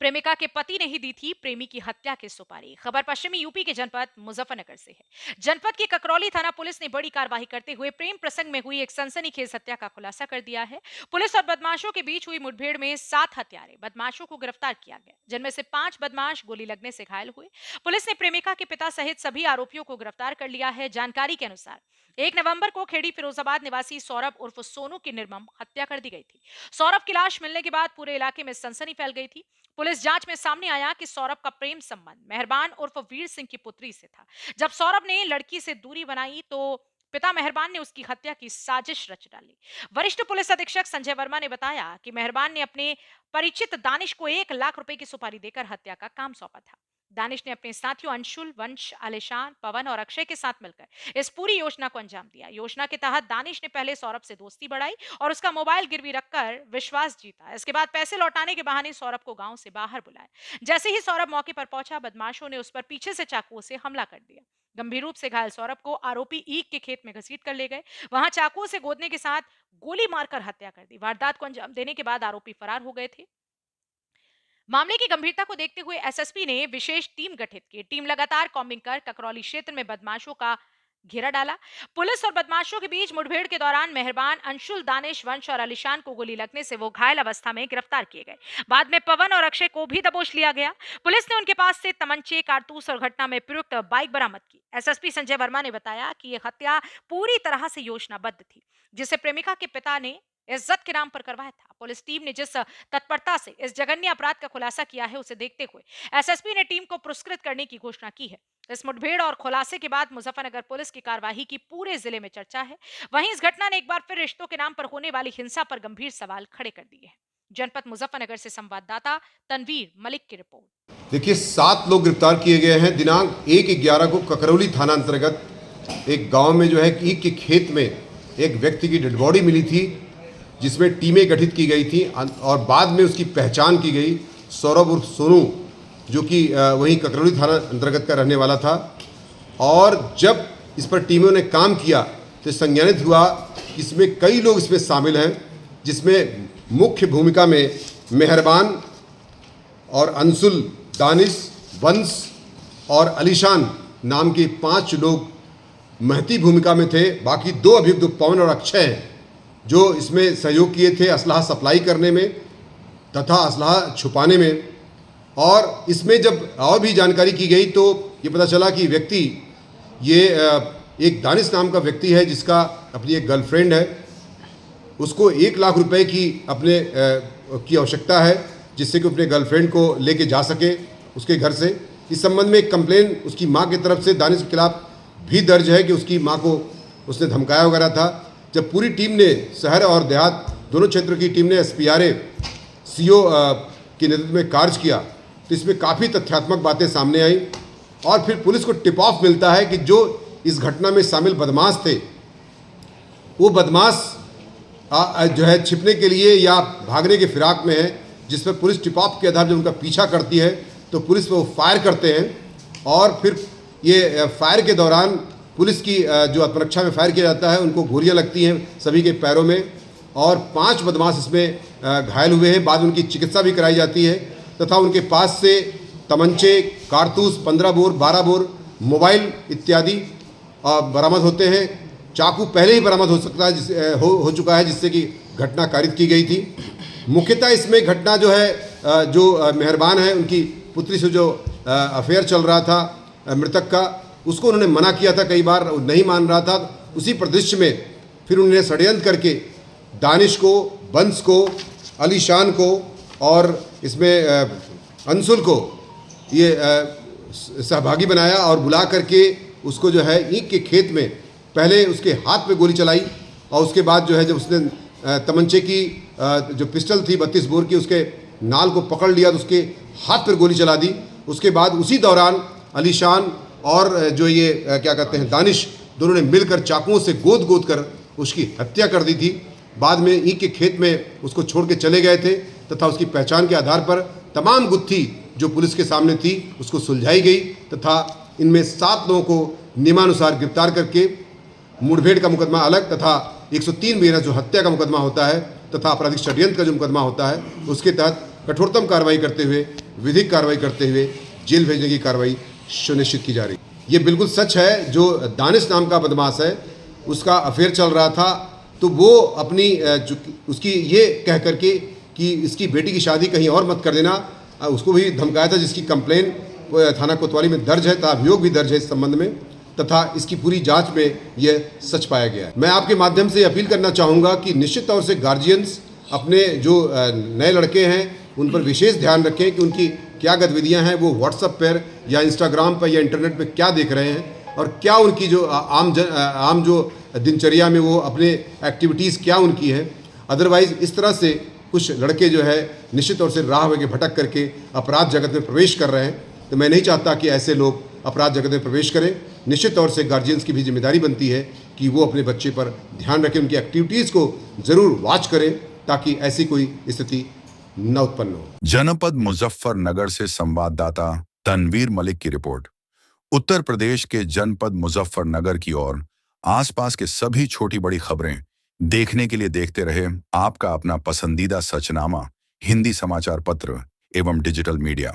प्रेमिका के पति ने ही दी थी प्रेमी की हत्या की सुपारी। खबर पश्चिमी यूपी के जनपद मुजफ्फरनगर से है। जनपद की ककरौली थाना पुलिस ने बड़ी कार्रवाई करते हुए प्रेम प्रसंग में हुई एक सनसनीखेज हत्या का खुलासा कर दिया है। पुलिस और बदमाशों के बीच हुई मुठभेड़ में 7 हत्यारे बदमाशों को गिरफ्तार किया गया, जिनमें से 5 बदमाश गोली लगने से घायल हुए। पुलिस ने प्रेमिका के पिता सहित सभी आरोपियों को गिरफ्तार कर लिया है। जानकारी के अनुसार 1 नवंबर को खेड़ी फिरोजाबाद निवासी सौरभ उर्फ सोनू की निर्मम हत्या कर दी गई थी। सौरभ की लाश मिलने के बाद पूरे इलाके में सनसनी फैल गई थी। पुलिस जांच में सामने आया कि सौरभ का प्रेम संबंध मेहरबान उर्फ वीर सिंह की पुत्री से था। जब सौरभ ने लड़की से दूरी बनाई तो पिता मेहरबान ने उसकी हत्या की साजिश रच डाली। वरिष्ठ पुलिस अधीक्षक संजय वर्मा ने बताया कि मेहरबान ने अपने परिचित दानिश को 1 लाख रुपए की सुपारी देकर हत्या का काम सौंपा था। दानिश ने अपने साथियों अंशुल, वंश, आलिशान, पवन और अक्षय के साथ मिलकर इस पूरी योजना को अंजाम दिया। योजना के तहत दानिश ने पहले सौरभ से दोस्ती बढ़ाई और उसका मोबाइल गिरवी रखकर विश्वास जीता। इसके बाद पैसे लौटाने के बहाने सौरभ को गांव से बाहर बुलाया। जैसे ही सौरभ मौके पर पहुंचा, बदमाशों ने उस पर पीछे से चाकुओं से हमला कर दिया। गंभीर रूप से घायल सौरभ को आरोपी ईख के खेत में घसीट कर ले गए। वहां चाकुओं से गोदने के साथ गोली मारकर हत्या कर दी। वारदात को अंजाम देने के बाद आरोपी फरार हो गए थे। मामले की गंभीरता को देखते हुए एसएसपी ने विशेष टीम गठित की। टीम लगातार कॉम्बिंग कर ककरौली क्षेत्र में बदमाशों का घेरा डाला। पुलिस और बदमाशों के बीच मुठभेड़ के दौरान मेहरबान, अंशुल, दानिश, वंश और अलीशान को गोली लगने से वो घायल अवस्था में गिरफ्तार किए गए। बाद में पवन और अक्षय को भी दबोच लिया गया। पुलिस ने उनके पास से तमंचे, कारतूस और घटना में प्रयुक्त बाइक बरामद की। एसएसपी संजय वर्मा ने बताया कि यह हत्या पूरी तरह से योजनाबद्ध थी, जिसे प्रेमिका के पिता ने इज्जत के नाम पर करवाया था। पुलिस टीम ने जिस तत्परता से इस जघन्य अपराध का खुलासा किया है, उसे देखते हुए एसएसपी ने टीम को पुरस्कृत करने की घोषणा की है। इस मुठभेड़ और खुलासे के बाद मुजफ्फरनगर पुलिस की कार्यवाही की पूरे जिले में चर्चा है। वहीं इस घटना ने एक बार फिर रिश्तों के नाम पर होने वाली हिंसा पर गंभीर सवाल खड़े कर दिए हैं। जनपद मुजफ्फरनगर से संवाददाता तनवीर मलिक की रिपोर्ट। देखिए, 7 लोग गिरफ्तार किए गए हैं। दिनांक 1/11 को ककरौली थाना अंतर्गत एक गांव में जो है ईख के खेत में एक व्यक्ति की डेड बॉडी मिली थी, जिसमें टीमें गठित की गई थी और बाद में उसकी पहचान की गई। सौरभ उर्फ सोनू, जो कि वहीं ककरौली थाना अंतर्गत का रहने वाला था। और जब इस पर टीमों ने काम किया तो संज्ञानित हुआ कि इसमें कई लोग इसमें शामिल हैं, जिसमें मुख्य भूमिका में मेहरबान और अंशुल, दानिश, वंश और अलीशान नाम के 5 लोग महती भूमिका में थे। बाकी 2 अभियुक्त पवन और अक्षय हैं, जो इसमें सहयोग किए थे असलाह सप्लाई करने में तथा असलाह छुपाने में। और इसमें जब और भी जानकारी की गई तो ये पता चला कि व्यक्ति ये एक दानिश नाम का व्यक्ति है, जिसका अपनी एक गर्लफ्रेंड है। उसको 1 लाख रुपए की अपने की आवश्यकता है, जिससे कि अपने गर्लफ्रेंड को लेके जा सके उसके घर से। इस संबंध में एक कंप्लेन उसकी माँ की तरफ से दानिश के खिलाफ भी दर्ज है कि उसकी माँ को उसने धमकाया वगैरह था। जब पूरी टीम ने, शहर और देहात दोनों क्षेत्र की टीम ने एसपीआरए सीओ के नेतृत्व में कार्य किया, तो इसमें काफ़ी तथ्यात्मक बातें सामने आई। और फिर पुलिस को टिप ऑफ मिलता है कि जो इस घटना में शामिल बदमाश थे, वो बदमाश जो है छिपने के लिए या भागने के फिराक में है, जिस पर पुलिस टिप ऑफ के आधार जब उनका पीछा करती है तो पुलिस वो फायर करते हैं। और फिर ये फायर के दौरान पुलिस की जो आत्मरक्षा में फायर किया जाता है, उनको गोलियां लगती हैं सभी के पैरों में और 5 बदमाश इसमें घायल हुए हैं। बाद में उनकी चिकित्सा भी कराई जाती है तथा उनके पास से तमंचे, कारतूस 15 बोर, 12 बोर, मोबाइल इत्यादि बरामद होते हैं। चाकू पहले ही बरामद हो सकता है, हो चुका है, जिससे कि घटना कारित की गई थी। मुख्यतः इसमें घटना जो है, जो मेहरबान है, उनकी पुत्री से जो अफेयर चल रहा था मृतक का, उसको उन्होंने मना किया था कई बार, नहीं मान रहा था। उसी परिदृश्य में फिर उन्होंने षड्यंत्र करके दानिश को, वंश को, अलीशान को और इसमें अंशुल को ये सहभागी बनाया और बुला करके उसको जो है ईख के खेत में पहले उसके हाथ पे गोली चलाई और उसके बाद जो है जब उसने तमंचे की जो पिस्टल थी 32 बोर की, उसके नाल को पकड़ लिया तो उसके हाथ पर गोली चला दी। उसके बाद उसी दौरान अलीशान और जो ये क्या कहते हैं दानिश, दोनों ने मिलकर चाकुओं से गोद गोद कर उसकी हत्या कर दी थी। बाद में ईख के खेत में उसको छोड़ के चले गए थे तथा उसकी पहचान के आधार पर तमाम गुत्थी जो पुलिस के सामने थी उसको सुलझाई गई तथा इनमें 7 लोगों को नियमानुसार गिरफ्तार करके मुठभेड़ का मुकदमा अलग तथा 103 बीएनएस जो हत्या का मुकदमा होता है तथा आपराधिक षड्यंत्र का जो मुकदमा होता है, उसके तहत कठोरतम कार्रवाई करते हुए विधिक कार्रवाई करते हुए जेल भेजने की कार्रवाई सुनिश्चित की जा रही है। ये बिल्कुल सच है, जो दानिश नाम का बदमाश है उसका अफेयर चल रहा था, तो वो अपनी उसकी ये कह करके कि इसकी बेटी की शादी कहीं और मत कर देना, उसको भी धमकाया था, जिसकी कंप्लेन थाना कोतवाली में दर्ज है तथा अभियोग भी दर्ज है इस संबंध में, तथा इसकी पूरी जांच में यह सच पाया गया है। मैं आपके माध्यम से अपील करना चाहूँगा कि निश्चित तौर से गार्जियंस अपने जो नए लड़के हैं उन पर विशेष ध्यान रखें कि उनकी क्या गतिविधियां हैं, वो व्हाट्सएप पर या इंस्टाग्राम पर या इंटरनेट पर क्या देख रहे हैं और क्या उनकी जो आम जो दिनचर्या में वो अपने एक्टिविटीज़ क्या उनकी है। अदरवाइज़ इस तरह से कुछ लड़के जो है निश्चित तौर से राह में भटक करके अपराध जगत में प्रवेश कर रहे हैं, तो मैं नहीं चाहता कि ऐसे लोग अपराध जगत में प्रवेश करें। निश्चित तौर से गार्जियंस की भी जिम्मेदारी बनती है कि वो अपने बच्चे पर ध्यान रखें, उनकी एक्टिविटीज़ को ज़रूर वॉच करें ताकि ऐसी कोई स्थिति न उत्पन्न हो। जनपद मुजफ्फरनगर से संवाददाता तनवीर मलिक की रिपोर्ट। उत्तर प्रदेश के जनपद मुजफ्फरनगर की ओर आसपास के सभी छोटी बड़ी खबरें देखने के लिए देखते रहे आपका अपना पसंदीदा सचनामा हिंदी समाचार पत्र एवं डिजिटल मीडिया।